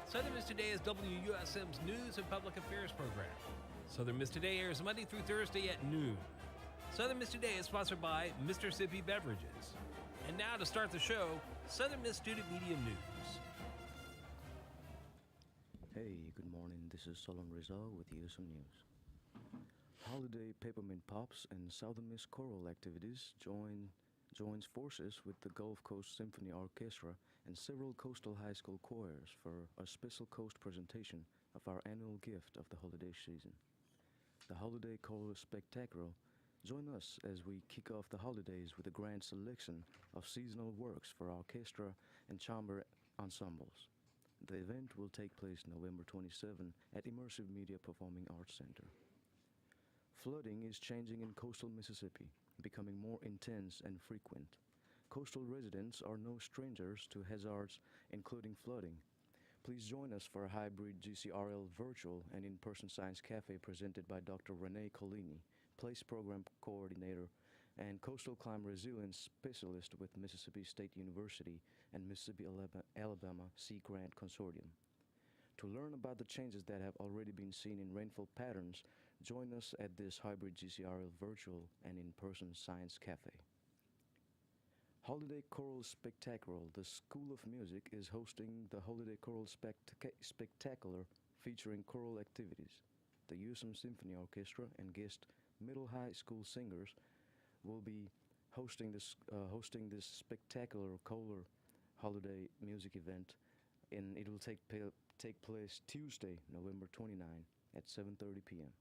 Southern Miss Today is WUSM's news and public affairs program. Southern Miss Today airs Monday through Thursday at noon. Southern Miss Today is sponsored by Mississippi Beverages. And now to start the show, Southern Miss Student Media News. Hey, good morning. This is Solon Rizal with USM News. Holiday Peppermint Pops and Southern Miss Choral activities joins forces with the Gulf Coast Symphony Orchestra and several coastal high school choirs for a special coast presentation of our annual gift of the holiday season. The Holiday Choral Spectacular. Join us as we kick off the holidays with a grand selection of seasonal works for orchestra and chamber ensembles. The event will take place November 27 at Immersive Media Performing Arts Center. Flooding is changing in coastal Mississippi, becoming more intense and frequent. Coastal residents are no strangers to hazards, including flooding. Please join us for a hybrid GCRL virtual and in-person science cafe presented by Dr. Renee Collini, Place Program Coordinator and Coastal Climate Resilience Specialist with Mississippi State University and Mississippi Alabama Sea Grant Consortium. To learn about the changes that have already been seen in rainfall patterns, join us at this hybrid GCRL virtual and in-person science cafe. Holiday Choral Spectacular. The School of Music is hosting the Holiday Choral Spectacular featuring choral activities. The USM Symphony Orchestra and guest middle high school singers will be hosting this spectacular choral holiday music event, and it will take place Tuesday, November 29 at 7:30 p.m.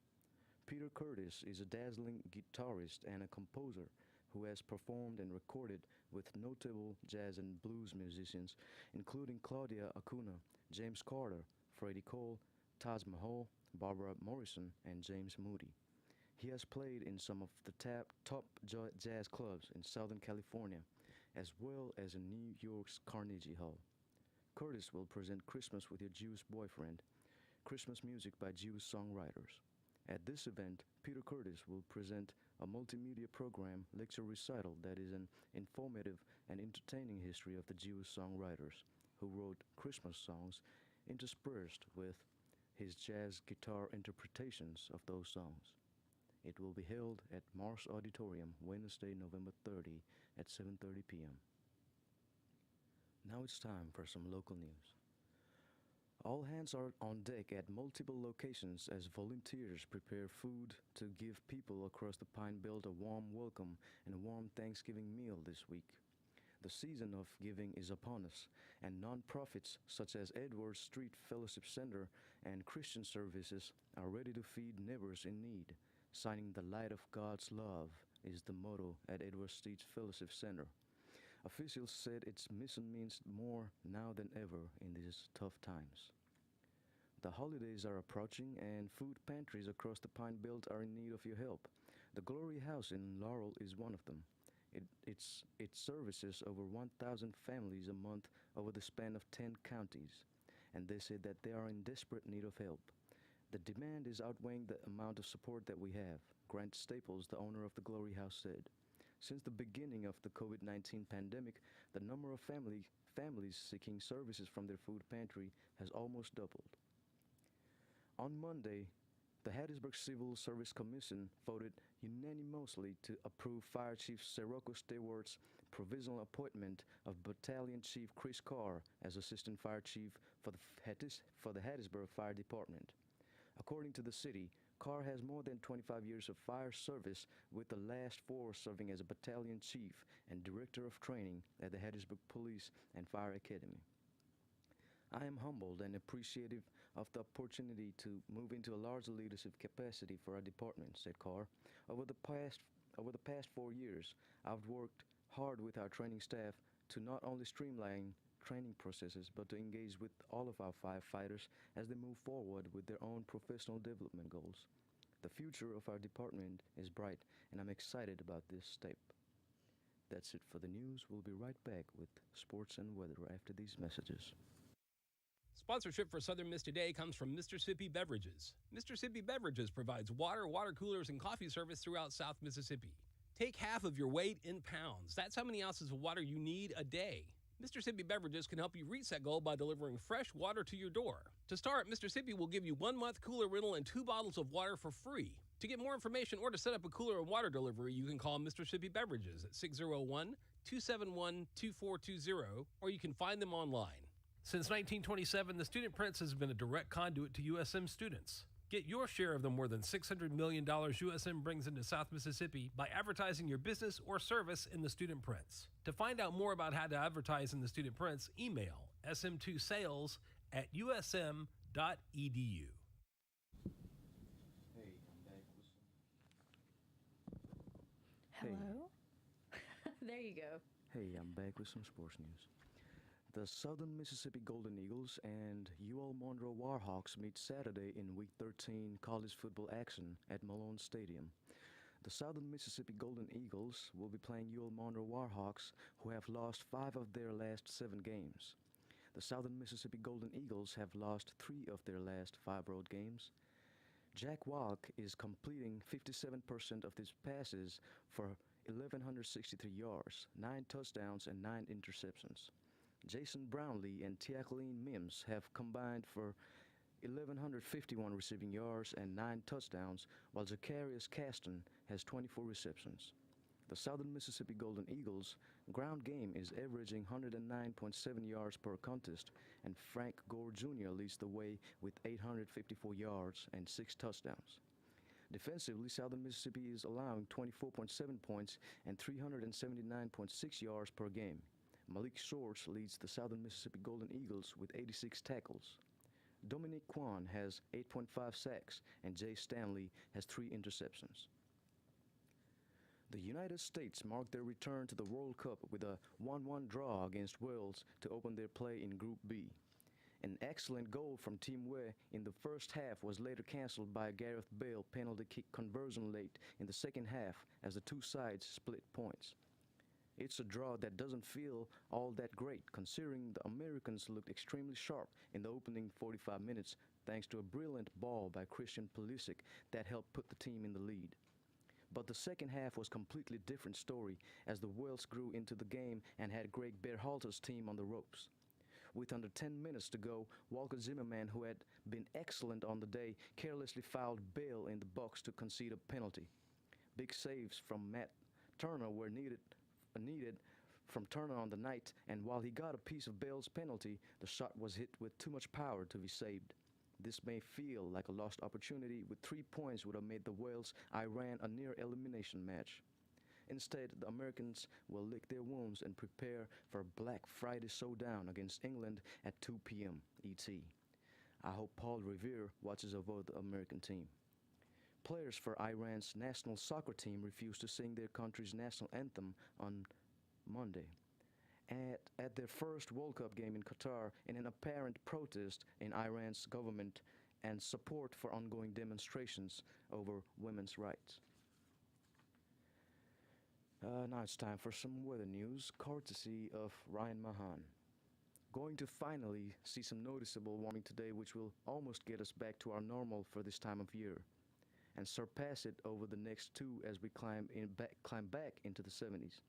Peter Curtis is a dazzling guitarist and a composer who has performed and recorded with notable jazz and blues musicians, including Claudia Acuna, James Carter, Freddie Cole, Taj Mahal, Barbara Morrison, and James Moody. He has played in some of the top jazz clubs in Southern California, as well as in New York's Carnegie Hall. Curtis will present Christmas with Your Jewish Boyfriend, Christmas music by Jewish songwriters. At this event, Peter Curtis will present a multimedia program lecture recital that is an informative and entertaining history of the Jewish songwriters who wrote Christmas songs, interspersed with his jazz guitar interpretations of those songs. It will be held at Mars Auditorium Wednesday, November 30 at 7:30 p.m. Now it's time for some local news. All hands are on deck at multiple locations as volunteers prepare food to give people across the Pine Belt a warm welcome and a warm Thanksgiving meal this week. The season of giving is upon us, and non-profits such as Edwards Street Fellowship Center and Christian Services are ready to feed neighbors in need. Signing the light of God's love is the motto at Edwards Street Fellowship Center. Officials said its mission means more now than ever in these tough times. The holidays are approaching and food pantries across the Pine Belt are in need of your help. The Glory House in Laurel is one of them. It services over 1,000 families a month over the span of 10 counties, and they said that they are in desperate need of help. The demand is outweighing the amount of support that we have, Grant Staples, the owner of the Glory House, said. Since the beginning of the COVID-19 pandemic, the number of families seeking services from their food pantry has almost doubled. On Monday, the Hattiesburg Civil Service Commission voted unanimously to approve Fire Chief Sirocco Stewart's provisional appointment of Battalion Chief Chris Carr as Assistant Fire Chief for the Hattiesburg Fire Department. According to the city, Carr has more than 25 years of fire service, with the last 4 serving as a battalion chief and director of training at the Hattiesburg Police and Fire Academy. I am humbled and appreciative of the opportunity to move into a larger leadership capacity for our department, said Carr. Over the past 4 years, I've worked hard with our training staff to not only streamline training processes, but to engage with all of our firefighters as they move forward with their own professional development goals. The future of our department is bright, and I'm excited about this step. That's it for the news. We'll be right back with sports and weather after these messages. Sponsorship for Southern Miss Today comes from Mississippi Beverages. Mississippi Beverages provides water, water coolers, and coffee service throughout South Mississippi. Take half of your weight in pounds. That's how many ounces of water you need a day. Mr. Sippy Beverages can help you reach that goal by delivering fresh water to your door. To start, Mr. Sippy will give you 1 month cooler rental and 2 bottles of water for free. To get more information or to set up a cooler and water delivery, you can call Mr. Sippy Beverages at 601 271 2420, or you can find them online. Since 1927, the Student Prince has been a direct conduit to USM students. Get your share of the more than $600 million USM brings into South Mississippi by advertising your business or service in the Student Prince. To find out more about how to advertise in the Student Prince, email sm2sales@usm.edu. Hello? There you go. Hey, I'm back with some sports news. The Southern Mississippi Golden Eagles and UL Monroe Warhawks meet Saturday in Week 13 college football action at Malone Stadium. The Southern Mississippi Golden Eagles will be playing UL Monroe Warhawks, who have lost 5 of their last 7 games. The Southern Mississippi Golden Eagles have lost 3 of their last 5 road games. Jack Walk is completing 57% of his passes for 1,163 yards, 9 touchdowns, and 9 interceptions. Jason Brownlee and Tiakoline Mims have combined for 1,151 receiving yards and 9 touchdowns, while Zacharias Caston has 24 receptions. The Southern Mississippi Golden Eagles' ground game is averaging 109.7 yards per contest, and Frank Gore Jr. leads the way with 854 yards and 6 touchdowns. Defensively, Southern Mississippi is allowing 24.7 points and 379.6 yards per game. Malik Shorts leads the Southern Mississippi Golden Eagles with 86 tackles. Dominique Quan has 8.5 sacks, and Jay Stanley has 3 interceptions. The United States marked their return to the World Cup with a 1-1 draw against Wales to open their play in Group B. An excellent goal from Team Weh in the first half was later cancelled by a Gareth Bale penalty kick conversion late in the second half as the two sides split points. It's a draw that doesn't feel all that great, considering the Americans looked extremely sharp in the opening 45 minutes thanks to a brilliant ball by Christian Pulisic that helped put the team in the lead. But the second half was a completely different story as the Wales grew into the game and had Greg Berhalter's team on the ropes. With under 10 minutes to go, Walker Zimmerman, who had been excellent on the day, carelessly fouled Bale in the box to concede a penalty. Big saves from Matt Turner were needed from Turner on the night, and while he got a piece of Bale's penalty, the shot was hit with too much power to be saved. This may feel like a lost opportunity, with 3 points would have made the Wales-Iran a near elimination match. Instead, the Americans will lick their wounds and prepare for a Black Friday showdown against England at 2 p.m. ET. I hope Paul Revere watches over the American team. Players for Iran's national soccer team refused to sing their country's national anthem on Monday at their first World Cup game in Qatar in an apparent protest in Iran's government and support for ongoing demonstrations over women's rights. Now it's time for some weather news, courtesy of Ryan Mahan. Going to finally see some noticeable warming today, which will almost get us back to our normal for this time of year, and surpass it over the next 2 as we climb back into the 70s.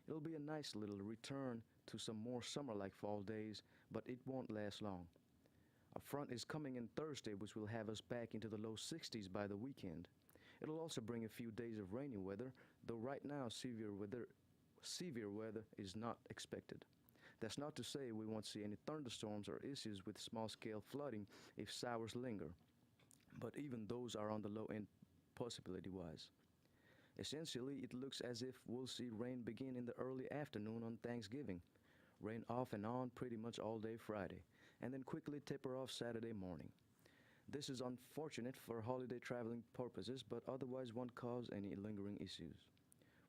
It'll be a nice little return to some more summer-like fall days, but it won't last long. A front is coming in Thursday, which will have us back into the low 60s by the weekend. It'll also bring a few days of rainy weather, though right now severe weather is not expected. That's not to say we won't see any thunderstorms or issues with small-scale flooding if showers linger, but even those are on the low end possibility-wise. Essentially, it looks as if we'll see rain begin in the early afternoon on Thanksgiving, rain off and on pretty much all day Friday, and then quickly taper off Saturday morning. This is unfortunate for holiday traveling purposes, but otherwise won't cause any lingering issues.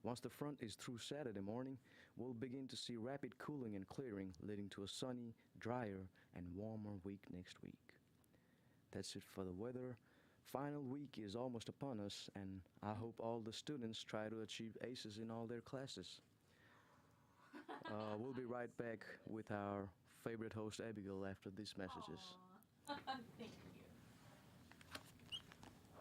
Once the front is through Saturday morning, we'll begin to see rapid cooling and clearing, leading to a sunny, drier, and warmer week next week. That's it for the weather. Final week is almost upon us, and I hope all the students try to achieve aces in all their classes. We'll be right back with our favorite host, Abigail, after these messages. Thank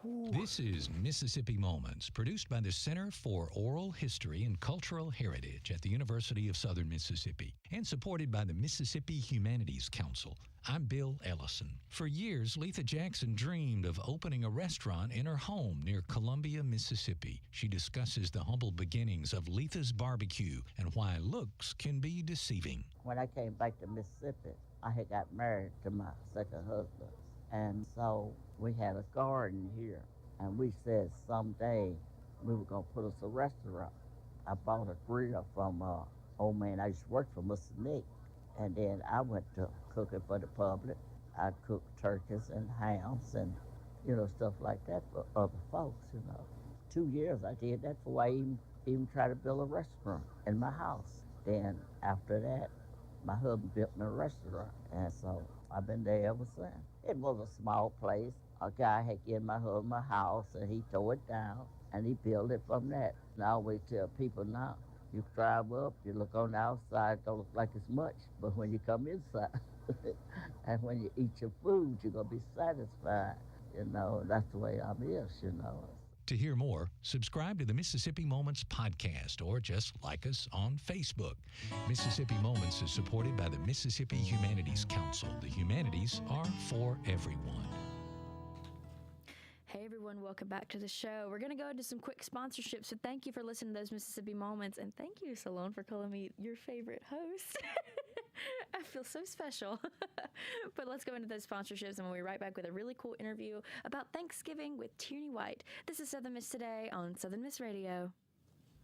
you. This is Mississippi Moments, produced by the Center for Oral History and Cultural Heritage at the University of Southern Mississippi and supported by the Mississippi Humanities Council. I'm Bill Ellison. For years, Letha Jackson dreamed of opening a restaurant in her home near Columbia, Mississippi. She discusses the humble beginnings of Letha's Barbecue and why looks can be deceiving. When I came back to Mississippi, I had got married to my second husband. And so we had a garden here. And we said someday we were going to put us a restaurant. I bought a grill from old man I used to work for, Mr. Nick. And then I went to cooking for the public. I cooked turkeys and hams and, stuff like that for other folks, 2 years I did that before I even tried to build a restaurant in my house. Then after that, my husband built me a restaurant. And so I've been there ever since. It was a small place. A guy had given my husband a house and he tore it down and he built it from that. And I always tell people now, you drive up, you look on the outside, it don't look like it's much, but when you come inside and when you eat your food, you're going to be satisfied. That's the way I'm is. To hear more, subscribe to the Mississippi Moments podcast or just like us on Facebook. Mississippi Moments is supported by the Mississippi Humanities Council. The humanities are for everyone. Hey everyone, welcome back to the show. We're going to go into some quick sponsorships, so thank you for listening to those Mississippi Moments, and thank you, Salone, for calling me your favorite host. I feel so special. But let's go into those sponsorships, and we'll be right back with a really cool interview about Thanksgiving with Tierney White. This is Southern Miss Today on Southern Miss Radio.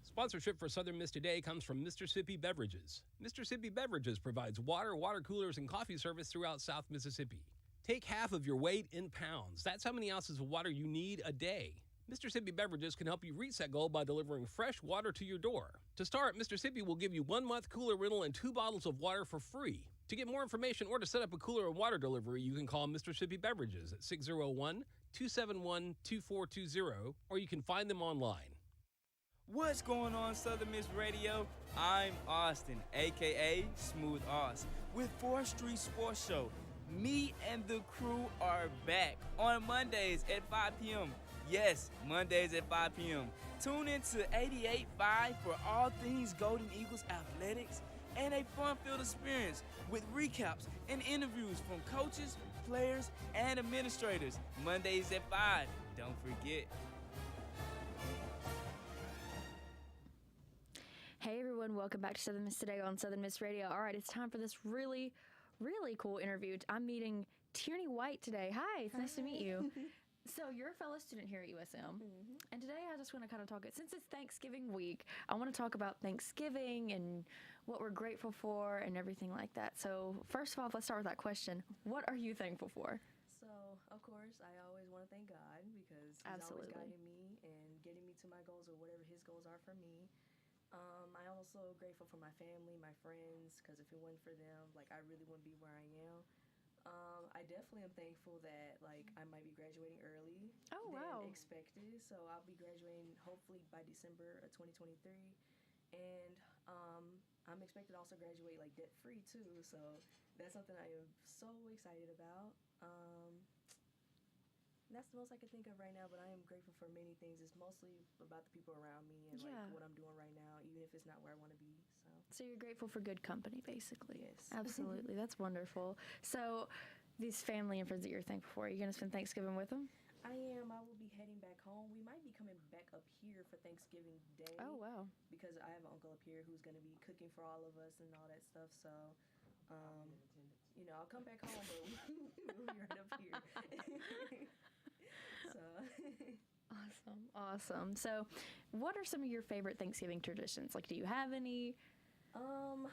Sponsorship for Southern Miss Today comes from Mississippi Beverages. Mississippi Beverages provides water coolers, and coffee service throughout South Mississippi. Take half of your weight in pounds. That's how many ounces of water you need a day. Mississippi Beverages can help you reach that goal by delivering fresh water to your door. To start, Mississippi will give you 1 month cooler rental and 2 bottles of water for free. To get more information or to set up a cooler and water delivery, you can call Mississippi Beverages at 601-271-2420, or you can find them online. What's going on, Southern Miss Radio? I'm Austin, a.k.a. Smooth Oz, with 4th Street Sports Show. Me and the crew are back on Mondays at 5 p.m. Yes, Mondays at 5 p.m. Tune in to 88.5 for all things Golden Eagles athletics and a fun-filled experience with recaps and interviews from coaches, players, and administrators. Mondays at 5. Don't forget. Hey everyone, welcome back to Southern Miss Today on Southern Miss Radio. All right, it's time for this really cool interview. I'm meeting Tierney White today. Hi, it's nice to meet you. So you're a fellow student here at USM, and today I just want to kind of since it's Thanksgiving week, I want to talk about Thanksgiving and what we're grateful for and everything like that. So first of all, let's start with that question. What are you thankful for? So, of course, I always want to thank God because He's always guiding me and getting me to my goals or whatever His goals are for me. I'm also grateful for my family, my friends, because if it wasn't for them, I really wouldn't be where I am. I definitely am thankful that, I might be graduating early than expected. So I'll be graduating hopefully by December of 2023. And I'm expected to also graduate, debt-free, too. So that's something I am so excited about. That's the most I can think of right now, but I am grateful for many things. It's mostly about the people around me and what I'm doing right now, even if it's not where I want to be. So you're grateful for good company, basically. Yes. Absolutely. That's wonderful. So these family and friends that you're thankful for, are you going to spend Thanksgiving with them? I am. I will be heading back home. We might be coming back up here for Thanksgiving Day. Oh, wow. Because I have an uncle up here who's going to be cooking for all of us and all that stuff. So, I'll come back home, but we'll be right up here. So. Awesome. So what are some of your favorite Thanksgiving traditions? Do you have any? I'm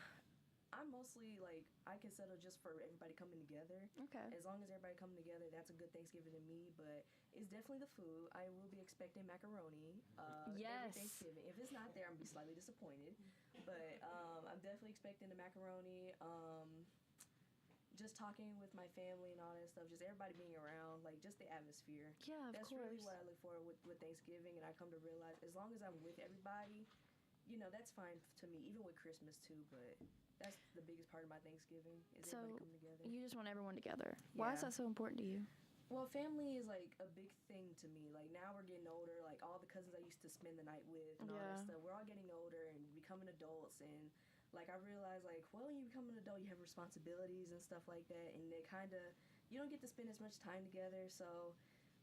mostly I can settle just for everybody coming together. Okay. As long as everybody coming together, that's a good Thanksgiving to me. But it's definitely the food. I will be expecting macaroni every Thanksgiving. If it's not there, I'm gonna be slightly disappointed. But I'm definitely expecting the macaroni. Just talking with my family and all that stuff, just everybody being around, just the atmosphere. Yeah, of That's course. really what I look for with Thanksgiving, and I come to realize as long as I'm with everybody, that's fine to me, even with Christmas too, but that's the biggest part of my Thanksgiving is everybody coming together. You just want everyone together. Why is Yeah. that so important to you? Well, family is like a big thing to me. Like now we're getting older. Like all the cousins I used to spend the night with and all that stuff. We're all getting older and becoming adults. And like I realized, like, well, when you become an adult, you have responsibilities and stuff like that. And it kind of you don't get to spend as much time together. So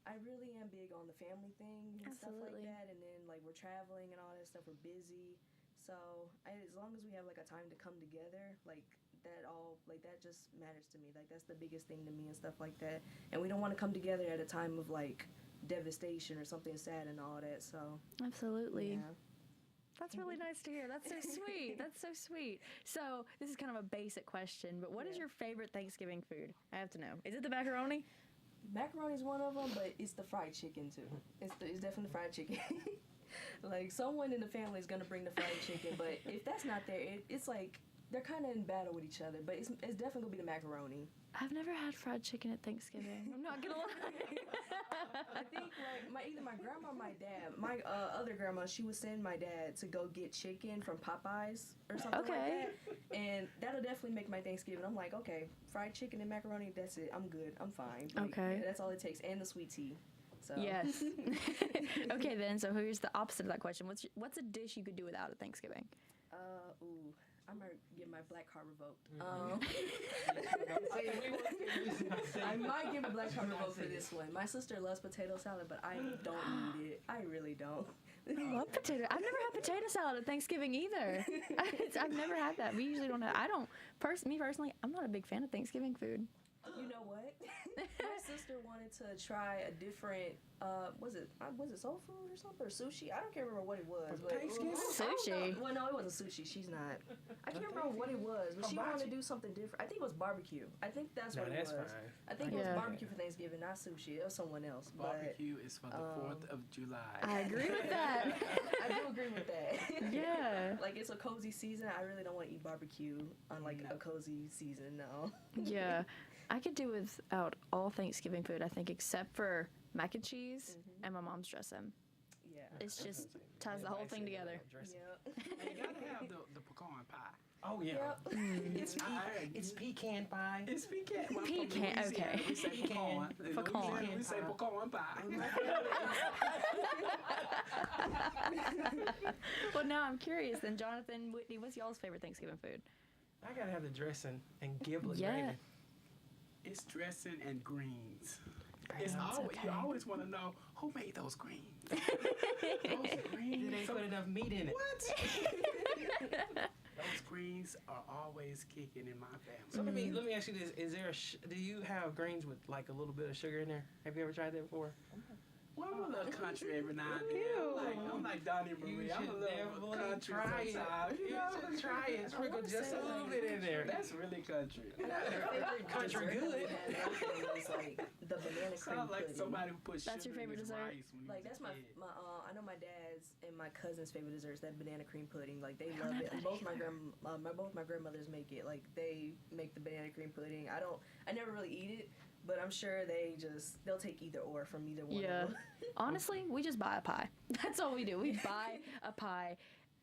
I really am big on the family thing and stuff like that. And then like we're traveling and all that stuff. We're busy. So as long as we have like a time to come together, like that just matters to me. Like that's the biggest thing to me and stuff like that. And we don't want to come together at a time of like devastation or something sad and all that. So absolutely. Yeah. That's really nice to hear. That's so sweet. That's so sweet. So this is kind of a basic question, but what is your favorite Thanksgiving food? I have to know. Is it the macaroni? Macaroni is one of them, but it's the fried chicken too. It's definitely fried chicken. Like someone in the family is gonna bring the fried chicken, but if that's not there, it's like they're kind of in battle with each other. But it's definitely gonna be the macaroni. I've never had fried chicken at Thanksgiving. I'm not gonna lie. I think like either my grandma or my dad. My other grandma, she would send my dad to go get chicken from Popeyes or something like that, and that'll definitely make my Thanksgiving. I'm like, okay, fried chicken and macaroni, that's it. I'm good. I'm fine. Like, okay, yeah, that's all it takes, and the sweet tea. So. Yes. Okay, then. So here's the opposite of that question. What's a dish you could do without at Thanksgiving? I might get my black card revoked. I might get my black card revoked for this one. My sister loves potato salad, but I don't eat it. I really don't. I love potato. I've never had potato salad at Thanksgiving either. I've never had that. We usually don't have. Me personally, I'm not a big fan of Thanksgiving food. You know what? My sister wanted to try a different, was it soul food or something, or sushi? I can't remember what it was. Sushi? Well, no, it wasn't sushi. She's not. I can't remember what it was, but she wanted to do something different. I think it was barbecue. I think that's what it was. Fine. I think it was barbecue for Thanksgiving, not sushi. It was someone else. Barbecue is for the 4th of July. I agree with that. I do agree with that. Yeah. Like, it's a cozy season. I really don't want to eat barbecue on, like, a cozy season, no. Yeah. I could do without all Thanksgiving food, I think, except for mac and cheese and my mom's dressing. Yeah. It's just ties the whole thing together. Yeah. And you gotta have the pecan pie. Oh, yeah. Yep. It's pecan pie. It's pecan. Well, Pecan, okay. We say pecan. Pecan. We say pecan pie. Well, now I'm curious then, Jonathan, Whitney, what's y'all's favorite Thanksgiving food? I gotta have the dressing and giblet Yeah. gravy. It's dressing and greens. It's always, you always want to know who made those greens. Those greens. They ain't put enough meat in it. What? Those greens are always kicking in my family. So let me ask you this: is there do you have greens with like a little bit of sugar in there? Have you ever tried that before? Well, I'm a little country every now and then. I'm like Donnie Marie. I'm a little country sometimes. You should try it. Sprinkle just a little bit in there. That's really country. Country good. It's like the banana cream Sounds like pudding. somebody who puts That's your sugar in favorite his dessert? rice when he Like was that's a my kid. I know my dad's and my cousin's favorite desserts. That banana cream pudding, like they love it. And both my grandmothers make it. Like they make the banana cream pudding. I never really eat it, but I'm sure they'll take either or from either one. Yeah. Of them. Honestly, we just buy a pie. That's all we do. We buy a pie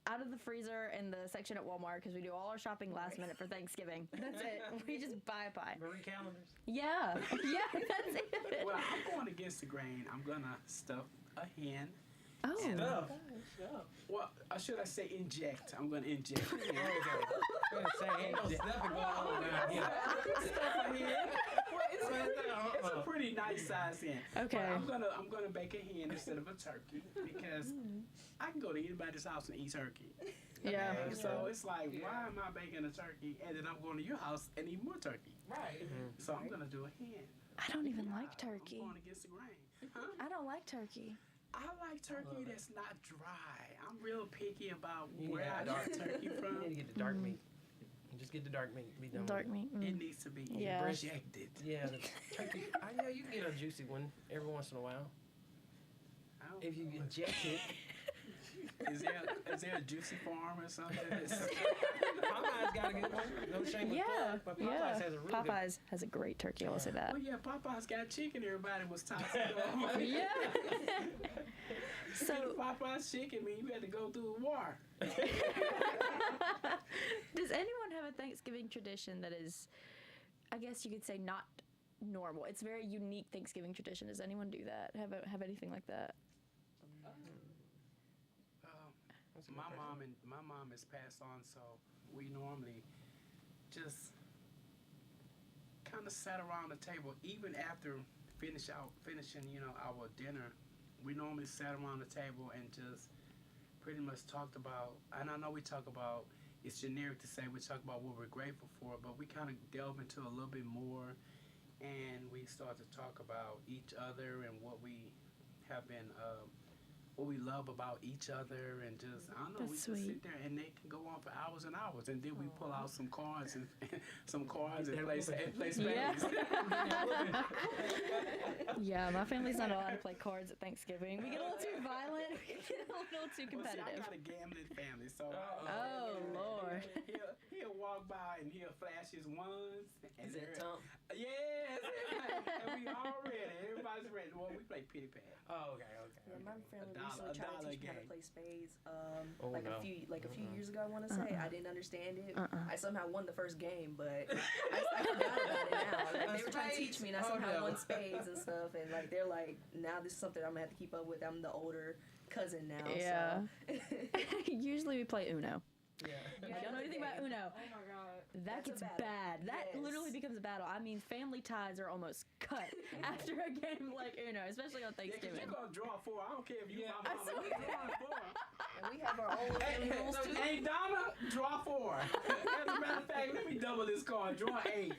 out of the freezer in the section at Walmart because we do all our shopping last minute for Thanksgiving. That's it. We just buy a pie. Marie calendars. Yeah. Yeah, that's it. Well, I'm going against the grain. I'm gonna stuff a hen. Oh. Stuff. Well, should I say inject? I'm gonna inject. There you go. Gonna say ain't no stuffing going on around here. Stuff a hen. It's a pretty nice size hen. Okay. But I'm gonna bake a hen instead of a turkey because I can go to anybody's house and eat turkey. Yeah. Okay, so it's like, why am I baking a turkey and then I'm going to your house and eat more turkey? Right. So I'm gonna do a hen. I don't even like turkey. I'm going against the grain. Huh? I don't like turkey. I like turkey that's not dry. I'm real picky about You where I got get turkey You from. need to get the dark meat. Just get the dark meat. Be done Dark with it. meat. It needs to be Yeah. injected. Yeah, the turkey. I know you can get a juicy one every once in a while. I don't If you know. inject it. Is there a juicy farm or something? Popeyes got a good one. No shame Yeah. plug, but Popeyes has a really Popeyes has a great turkey. I will say that. Well, yeah, Popeyes got chicken. Everybody was toxic. Over. Yeah. So So, Popeyes chicken mean you had to go through a war. does anyone have a Thanksgiving tradition that is, I guess you could say, not normal. It's very unique Thanksgiving tradition. Does anyone do that? Have anything like that? My mom is passed on, so we normally just kind of sat around the table even after finishing our dinner. We normally sat around the table and just pretty much talked about, and I know we talk about, it's generic to say we talk about what we're grateful for, but we kind of delve into a little bit more, and we start to talk about each other and what we have been what we love about each other, and just, I don't know, That's we just sweet. sit there and they can go on for hours and hours, and then we pull out some cards and play spades. Yeah. Yeah, my family's not allowed to play cards at Thanksgiving. We get a little too violent. We get a little too Well, see, competitive. I got a gambling family, so Oh, Lord. He'll walk by and he'll flash his ones. And Is that Tom? Yes, and we all ready. Everybody's ready. Well, we play pity pad. Oh, okay. Yeah, my family $1 recently tried to teach me how game. to play spades. Oh, like no. a few years ago, I want to say. I didn't understand it. Uh-uh. I somehow won the first game, but I forgot about it now. Like, they were trying to teach me, and I Oh, somehow no. won spades and stuff. And like they're like, now this is something I'm gonna have to keep up with. I'm the older cousin now. Yeah. So. Usually we play Uno. Yeah. If y'all know anything about Uno, Oh my god. that That's a gets battle. bad. That Yes. literally becomes a battle. I mean, family ties are almost cut after a game like Uno, especially on Yeah, 'cause Thanksgiving. you're gonna draw 4. I don't care if you Yeah. my mama. You drawing 4. And we have our own family rules too. Hey, Donna, draw 4. As a matter of fact, let me double this card. Draw 8.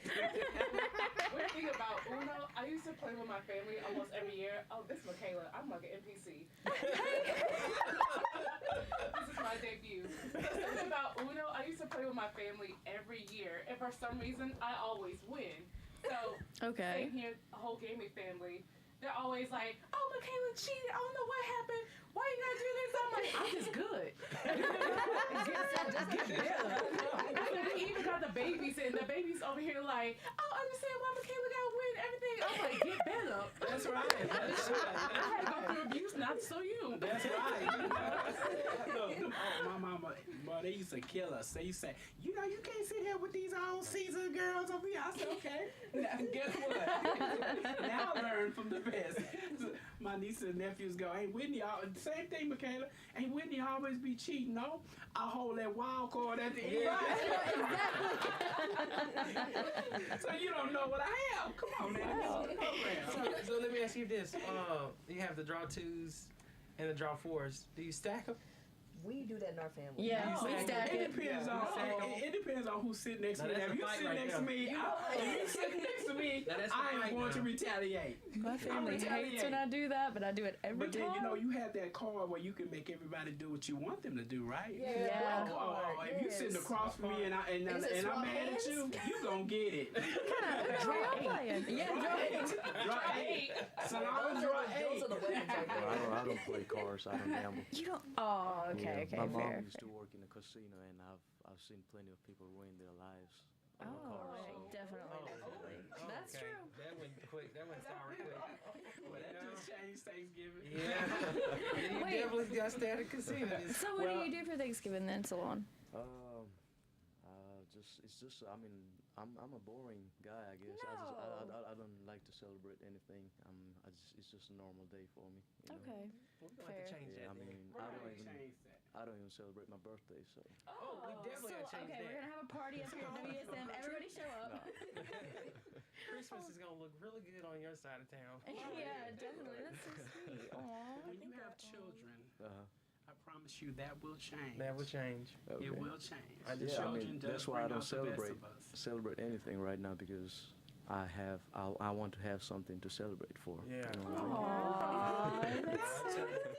One thing about Uno, I used to play with my family almost every year. Oh, this is Michaela. I'm like an NPC. This is my debut. Something about Uno, I used to play with my family every year, and for some reason, I always win. So, Okay. same here, a whole gaming family. They're always like, "Oh, Michaela cheated. I don't know what happened. Why you gotta do this?" I'm like, "I'm just good." We even got the babies, and the babies over here like, "I don't understand why Michaela gotta win everything." I'm like, "Get better." That's right. That's right. I had to go through abuse, not so you. That's right. Look, my mama, boy, they used to kill us. They used to say, you can't sit here with these old seasoned girls over here. I said, okay. Now, guess what? Now I learned from the best. My nieces and nephews go, ain't Whitney, same thing, Michaela. Ain't Whitney always be cheating? No, I hold that wild card at the end. So you don't know what I have. Come on, man. So let me ask you this. You have the draw 2s and the draw 4s. Do you stack them? We do that in our family. Yeah, we stack It it. depends on it depends on who's sitting next to me. Now, If you that's a sit fight next right to me, if you sit next to me, Now, that's a I am fight going to now. retaliate. My family hates when I do that, but I do it every But then time. you have that card where you can make everybody do what you want them to do, right? Yeah. If you sitting across from me and I'm mad at you, you gonna get it. Draw playing. Yeah, draw. Draw 8. So I'm draw 8. Those are the weapons right Well, there. I don't play cards. I don't gamble. You don't. Oh, okay, Yeah, okay, my fair. mom used to work in a casino, and I've seen plenty of people ruin their lives over Oh, cards. definitely. That's Okay. true. That went quick. That went sour quick. Well, that just changed Thanksgiving. Yeah. You Wait. definitely got to stay at the casino. So what do you do for Thanksgiving then, Salon? I mean, I'm a boring guy, I guess. I don't like to celebrate anything. It's just a normal day for me. You know? Okay. We're going to have to change Yeah, I that. mean, I don't even celebrate my birthday, so. Oh, we definitely got to change okay, that. we're gonna have a party up here at WSM. Everybody show up. Christmas is going to look really good on your side of town. Yeah, definitely. That's so sweet. Aww. When you have children, Uh-huh. I promise you that will change. That will change. Okay. It will change. I just- Yeah, I Children mean, does that's why I bring don't out the best celebrate of us. anything right now, because I want to have something to celebrate for. Yeah. You know what I mean? Aww, that's so sweet.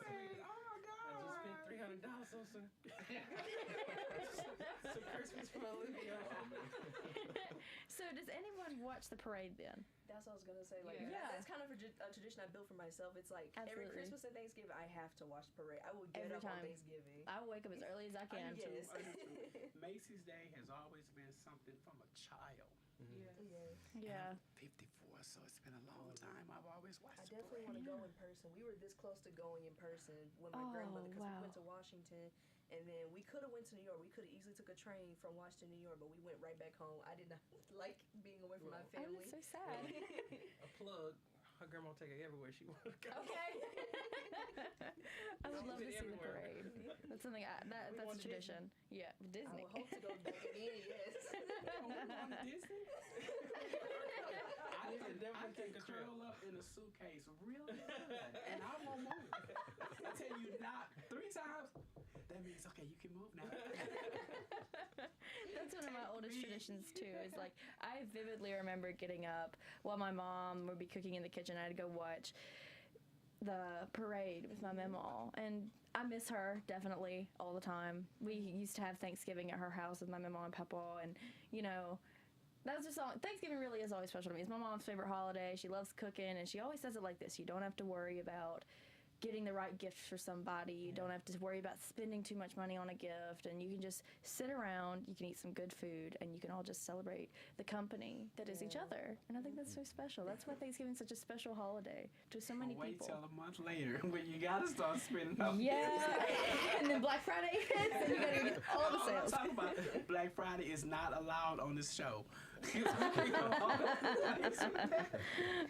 I just spent $300 on some Christmas for Olivia. So does anyone watch the parade then? That's what I was gonna say. Like, Yeah. that's kind of a tradition I built for myself. It's like every Absolutely. Christmas and Thanksgiving, I have to watch the parade. I will get Every up time. on Thanksgiving. I will wake up as early as I can. Yes. Macy's Day has always been something from a child. Yeah. 54, so it's been a long time. I've always watched I the definitely parade. want to go in person. We were this close to going in person with my Oh, grandmother because wow. we went to Washington And then we could have went to New York. We could have easily took a train from Washington, New York, but we went right back home. I did not like being away from my family. Oh, that's so sad. A plug. Her grandma take her everywhere she wants to go. Okay. I would love to see the everywhere. parade. That's something that's a tradition. Yeah, I Disney. would hope to go back again, yes. On Disney? I can curl up in a suitcase real good, and I won't move. I tell you not 3 times, that means, okay, you can move now. That's one of my oldest traditions too. Is like I vividly remember getting up while my mom would be cooking in the kitchen. I'd go watch the parade with my mamaw, and I miss her definitely all the time. We used to have Thanksgiving at her house with my mamaw and papa, and you know. That's just all. Thanksgiving really is always special to me. It's my mom's favorite holiday. She loves cooking, and she always says it like this: you don't have to worry about getting the right gift for somebody. You don't have to worry about spending too much money on a gift, and you can just sit around, you can eat some good food, and you can all just celebrate the company that is each other. And I think that's so special. That's why Thanksgiving is such a special holiday to so many Wait people. till a month later when you gotta start spending up. Yeah, and then Black Friday hits, and you gotta get all the sales. Talk about Black Friday is not allowed on this show.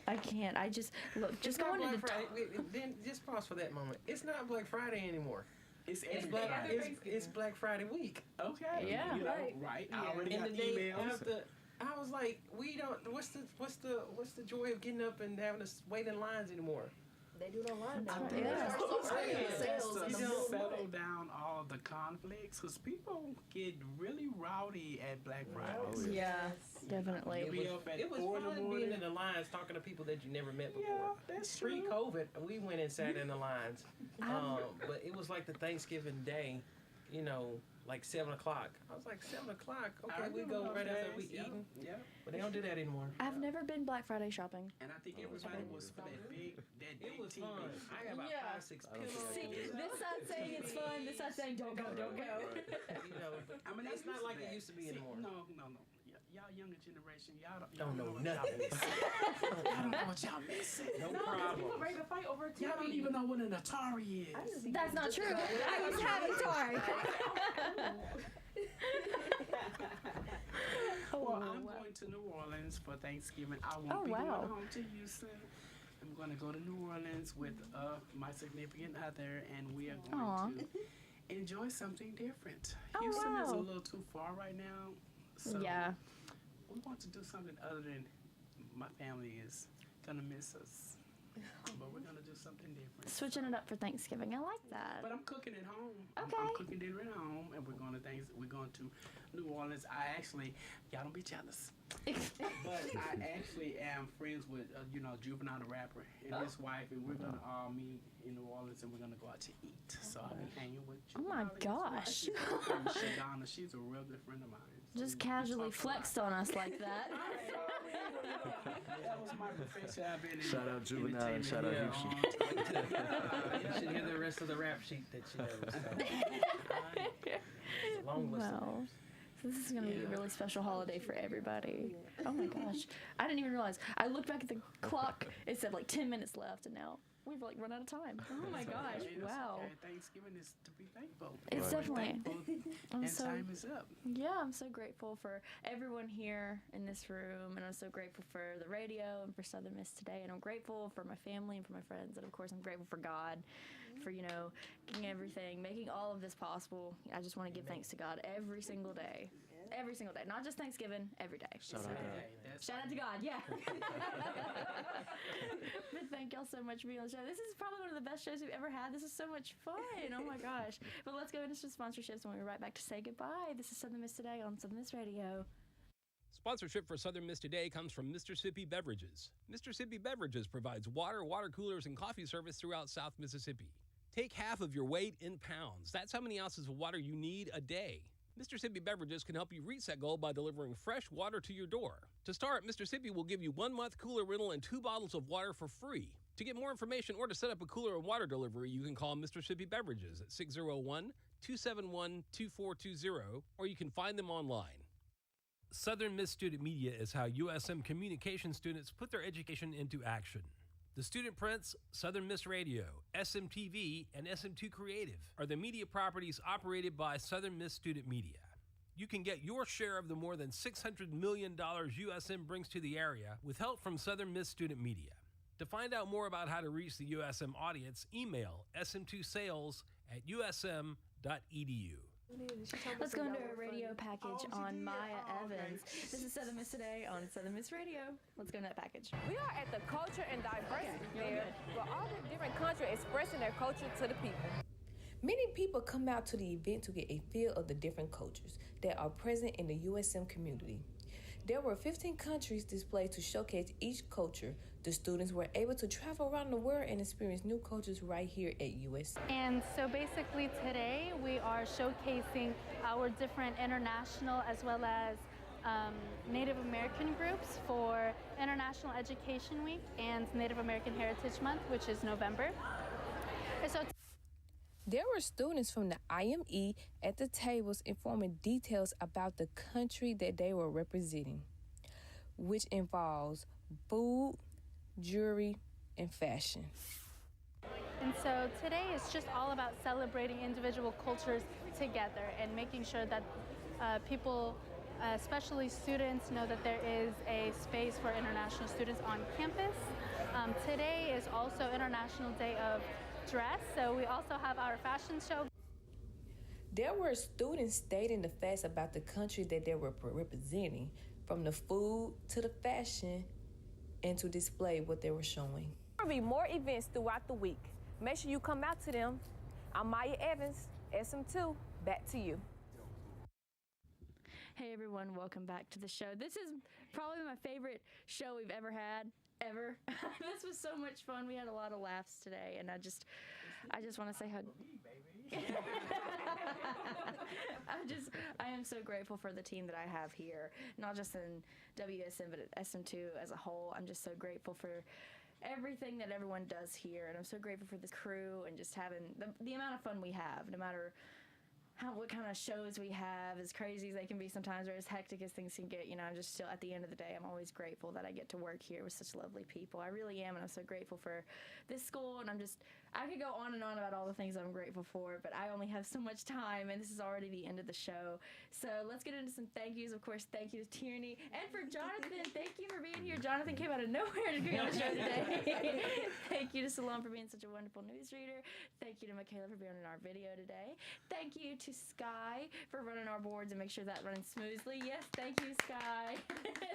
I can't. I just look. It's Just not going Black into Friday. Then just pause for that moment. It's not Black Friday anymore. It's It's every Black. Friday. It's Black Friday week. Okay. Yeah. You know, Right. right. Yeah, I already and got the day emails. after, I was like, we don't. What's the joy of getting up and having to wait in lines anymore? They do it online now. right. They Yeah. start starting the sales in to the middle of the settle month. down all the conflicts, because people get really rowdy at Black Friday. Oh, yeah, definitely. You'll be up at It was 4 in the fun being morning. in the lines talking to people that you never met before. Yeah, that's true. Pre-COVID, we went and sat in the lines, but it was like the Thanksgiving day, you know, like 7 o'clock. I was like, 7 o'clock? I Okay, we remember go those right after days. we Yeah, eating. yeah. But they don't do that anymore. I've never been Black Friday shopping. And I think everybody was for that big It was TV. fun. I got about Yeah. 5-6 I don't pillows. think I See, this side saying it's fun, this side saying don't go, don't go. You know, but I mean, it's they not like it that. used to be See, anymore. No. Y'all younger generation, y'all Don't know what nothing. y'all missing. Y'all don't know what y'all missing. No No, problem. people ready to fight over a TV. Y'all don't even know what an Atari is. That's not true. I was having Atari. Well, I'm wow. going to New Orleans for Thanksgiving. I won't Oh, be wow. going home to Houston. I'm going to go to New Orleans with my significant other, and we are going Aw. to enjoy something different. Oh, Houston is a wow. little too far right now, so Yeah. we want to do something other than my family is going to miss us. But we're going to do something different. Switching it up for Thanksgiving. I like that. But I'm cooking at home. I'm Okay. cooking dinner at home, and we're going to New Orleans. Y'all don't be jealous. But I actually am friends with Juvenile the rapper and his wife, and we're gonna all meet in New Orleans, and we're gonna go out to eat. So I'll be hanging with Oh my Juvenile and his wife. gosh. And Shadonna, she's a real good friend of mine. So Just we casually talk a lot. flexed on us like that. That was my profession. I've been in Shout out Juvenile and shout out entertainment Houston. You should hear the rest of the rap sheet that she knows. It's a long list of Wow. names. So this is going to be a really special holiday for everybody. Oh my gosh. I didn't even realize. I looked back at the clock. It said like 10 minutes left, and now we've like run out of time. Oh my gosh. It's Wow. okay. Thanksgiving is to be thankful. It's We're definitely. thankful, I'm and so time is up. Yeah, I'm so grateful for everyone here in this room, and I'm so grateful for the radio and for Southern Miss today, and I'm grateful for my family and for my friends, and of course I'm grateful for God for, making everything, making all of this possible. I just want to give thanks to God every single day. Every single day. Not just Thanksgiving, every day. Shout out to God. Shout out to God, yeah. But thank y'all so much for being on the show. This is probably one of the best shows we've ever had. This is so much fun. Oh my gosh. But let's go into some sponsorships and we'll be right back to say goodbye. This is Southern Miss Today on Southern Miss Radio. Sponsorship for Southern Miss Today comes from Mississippi Beverages. Mississippi Beverages provides water coolers, and coffee service throughout South Mississippi. Take half of your weight in pounds. That's how many ounces of water you need a day. Mississippi Beverages can help you reach that goal by delivering fresh water to your door. To start, Mississippi will give you 1 month cooler rental and 2 bottles of water for free. To get more information or to set up a cooler and water delivery, you can call Mississippi Beverages at 601-271-2420, or you can find them online. Southern Miss Student Media is how USM communication students put their education into action. The Student Prince, Southern Miss Radio, SMTV, and SM2 Creative are the media properties operated by Southern Miss Student Media. You can get your share of the more than $600 million USM brings to the area with help from Southern Miss Student Media. To find out more about how to reach the USM audience, email sm2sales@usm.edu. Let's go into a radio package on Maya Evans. This is Southern Miss Today on Southern Miss Radio. Let's go into that package. We are at the Culture and Diversity Fair, where all the different countries expressing their culture to the people. Many people come out to the event to get a feel of the different cultures that are present in the USM community. There were 15 countries displayed to showcase each culture. The students were able to travel around the world and experience new cultures right here at USM. And so basically today we are showcasing our different international as well as Native American groups for International Education Week and Native American Heritage Month, which is November. And so there were students from the IME at the tables informing details about the country that they were representing, which involves food, jewelry, and fashion. And so today is just all about celebrating individual cultures together and making sure that people, especially students, know that there is a space for international students on campus. Today is also International Day of Dress, so we also have our fashion show. There were students stating the facts about the country that they were representing, from the food to the fashion, and to display what they were showing. There will be more events throughout the week. Make sure you come out to them. I'm Maya Evans, SM2, back to you. Hey everyone, welcome back to the show. This is probably my favorite show we've ever had, ever. This was so much fun. We had a lot of laughs today, and I just want to say how I am so grateful for the team that I have here, not just in WSM, but at SM2 as a whole. I'm just so grateful for everything that everyone does here, and I'm so grateful for the crew and just having the amount of fun we have, no matter what kind of shows we have, as crazy as they can be sometimes, or as hectic as things can get. You know, I'm just still, at the end of the day, I'm always grateful that I get to work here with such lovely people. I really am, and I'm so grateful for this school, and I could go on and on about all the things I'm grateful for, but I only have so much time, and this is already the end of the show. So let's get into some thank yous. Of course, thank you to Tierney, and for Jonathan, thank you for being here. Jonathan came out of nowhere to be on the show today. Thank you to Salon for being such a wonderful newsreader. Thank you to Michaela for being in our video today. Thank you to Sky for running our boards and make sure that running smoothly. Yes, thank you, Sky.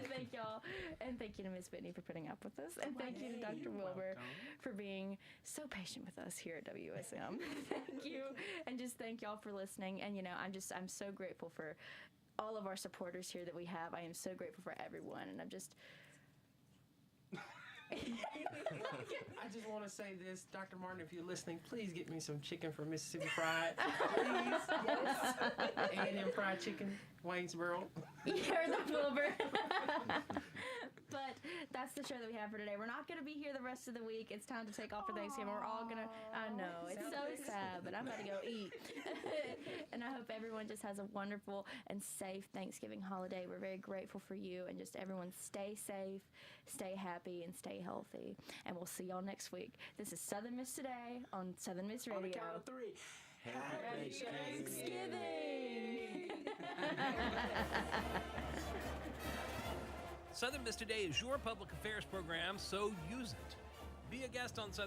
Thank y'all. And thank you to Miss Whitney for putting up with us. And thank you to Dr. Wilbur for being so patient with us here at WSM. Thank you. And just thank y'all for listening. And, you know, I'm so grateful for all of our supporters here that we have. I am so grateful for everyone. And I'm just... I just want to say this, Dr. Martin, if you're listening, please get me some chicken from Mississippi Fried. Please. Yes. A&M Fried Chicken, Waynesboro. You heard that, Wilbur. But that's the show that we have for today. We're not going to be here the rest of the week. It's time to take off for Thanksgiving. We're all going to, I know, it's so sad, but I'm about to go eat. And I hope everyone just has a wonderful and safe Thanksgiving holiday. We're very grateful for you, and just everyone stay safe, stay happy, and stay healthy. And we'll see y'all next week. This is Southern Miss Today on Southern Miss Radio. On the count of 3. Happy Thanksgiving! Southern Miss Today is your public affairs program, so use it. Be a guest on Southern